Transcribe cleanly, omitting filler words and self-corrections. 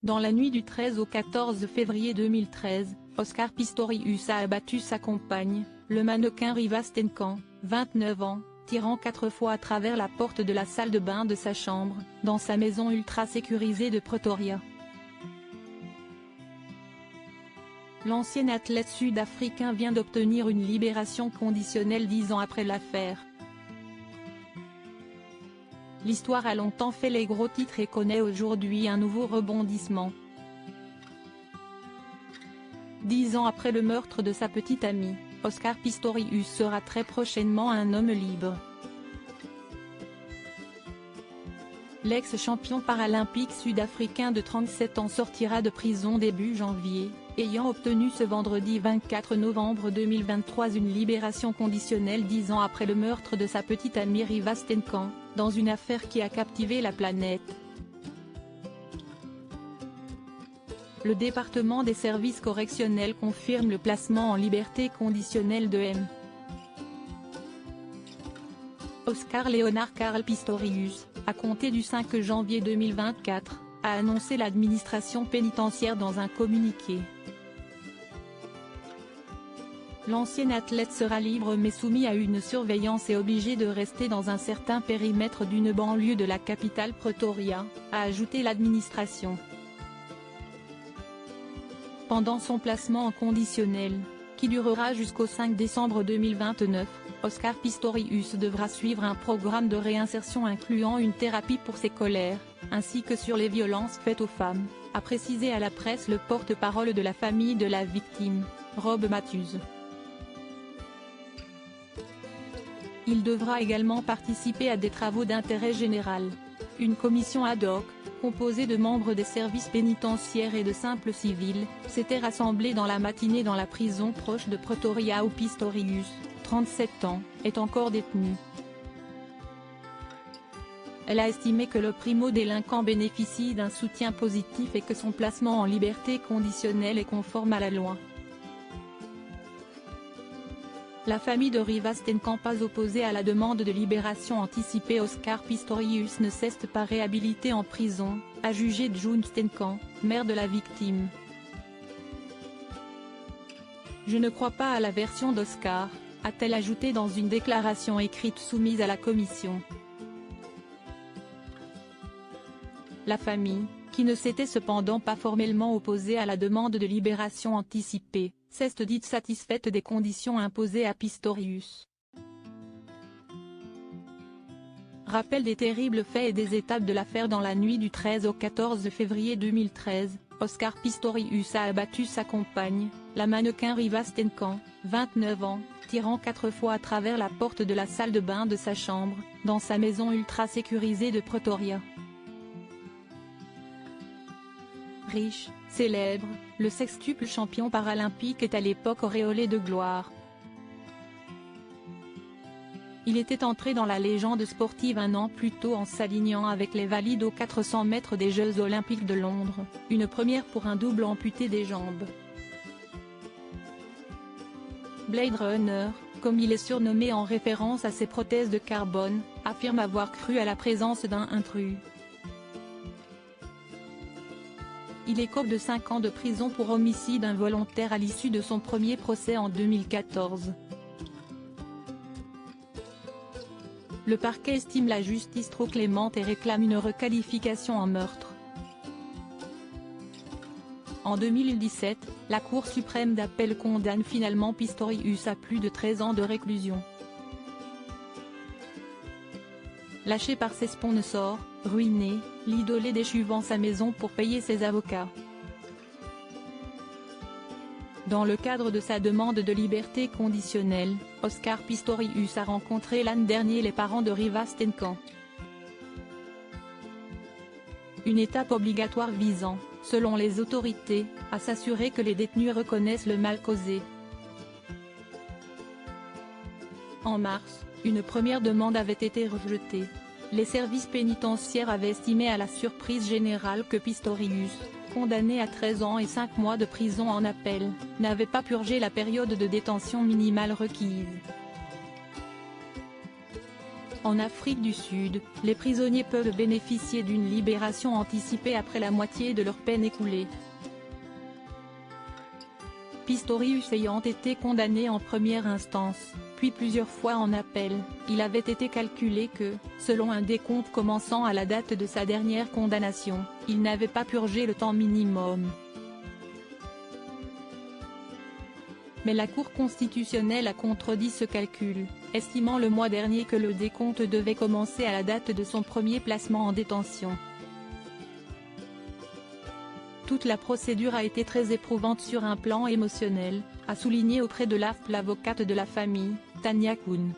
Dans la nuit du 13 au 14 février 2013, Oscar Pistorius a abattu sa compagne, le mannequin Riva Steenkamp, 29 ans, tirant 4 fois à travers la porte de la salle de bain de sa chambre, dans sa maison ultra sécurisée de Pretoria. L'ancien athlète sud-africain vient d'obtenir une libération conditionnelle 10 ans après l'affaire. L'histoire a longtemps fait les gros titres et connaît aujourd'hui un nouveau rebondissement. 10 ans après le meurtre de sa petite amie, Oscar Pistorius sera très prochainement un homme libre. L'ex-champion paralympique sud-africain de 37 ans sortira de prison début janvier, ayant obtenu ce vendredi 24 novembre 2023 une libération conditionnelle 10 ans après le meurtre de sa petite amie Riva Steenkamp, dans une affaire qui a captivé la planète. Le département des services correctionnels confirme le placement en liberté conditionnelle de M. Oscar Leonard Karl Pistorius, à compter du 5 janvier 2024, a annoncé l'administration pénitentiaire dans un communiqué. L'ancien athlète sera libre mais soumis à une surveillance et obligé de rester dans un certain périmètre d'une banlieue de la capitale Pretoria, a ajouté l'administration. Pendant son placement en conditionnel, qui durera jusqu'au 5 décembre 2029, Oscar Pistorius devra suivre un programme de réinsertion incluant une thérapie pour ses colères, ainsi que sur les violences faites aux femmes, a précisé à la presse le porte-parole de la famille de la victime, Rob Matthews. Il devra également participer à des travaux d'intérêt général. Une commission ad hoc, composée de membres des services pénitentiaires et de simples civils, s'était rassemblée dans la matinée dans la prison proche de Pretoria où Pistorius, 37 ans, est encore détenu. Elle a estimé que le primo-délinquant bénéficie d'un soutien positif et que son placement en liberté conditionnelle est conforme à la loi. La famille de Riva Steenkamp, pas opposée à la demande de libération anticipée. Oscar Pistorius ne cesse pas réhabilité en prison, a jugé June Steenkamp, mère de la victime. Je ne crois pas à la version d'Oscar, a-t-elle ajouté dans une déclaration écrite soumise à la commission. La famille, qui ne s'était cependant pas formellement opposée à la demande de libération anticipée, s'est dite satisfaite des conditions imposées à Pistorius. Rappel des terribles faits et des étapes de l'affaire. Dans la nuit du 13 au 14 février 2013, Oscar Pistorius a abattu sa compagne, la mannequin Riva Steenkamp, 29 ans, tirant 4 fois à travers la porte de la salle de bain de sa chambre, dans sa maison ultra sécurisée de Pretoria. Riche, célèbre, le sextuple champion paralympique est à l'époque auréolé de gloire. Il était entré dans la légende sportive un an plus tôt en s'alignant avec les valides aux 400 mètres des Jeux Olympiques de Londres, une première pour un double amputé des jambes. Blade Runner, comme il est surnommé en référence à ses prothèses de carbone, affirme avoir cru à la présence d'un intrus. Il écope de 5 ans de prison pour homicide involontaire à l'issue de son premier procès en 2014. Le parquet estime la justice trop clémente et réclame une requalification en meurtre. En 2017, la Cour suprême d'appel condamne finalement Pistorius à plus de 13 ans de réclusion. Lâché par ses sponsors, ruiné, l'idolé déchu vend sa maison pour payer ses avocats. Dans le cadre de sa demande de liberté conditionnelle, Oscar Pistorius a rencontré l'an dernier les parents de Riva Steenkamp. Une étape obligatoire visant, selon les autorités, à s'assurer que les détenus reconnaissent le mal causé. En mars, une première demande avait été rejetée. Les services pénitentiaires avaient estimé à la surprise générale que Pistorius, condamné à 13 ans et 5 mois de prison en appel, n'avait pas purgé la période de détention minimale requise. En Afrique du Sud, les prisonniers peuvent bénéficier d'une libération anticipée après la moitié de leur peine écoulée. Pistorius ayant été condamné en première instance, puis plusieurs fois en appel, il avait été calculé que, selon un décompte commençant à la date de sa dernière condamnation, il n'avait pas purgé le temps minimum. Mais la Cour constitutionnelle a contredit ce calcul, estimant le mois dernier que le décompte devait commencer à la date de son premier placement en détention. Toute la procédure a été très éprouvante sur un plan émotionnel, a souligné auprès de l'AFP l'avocate de la famille, Tania Koun.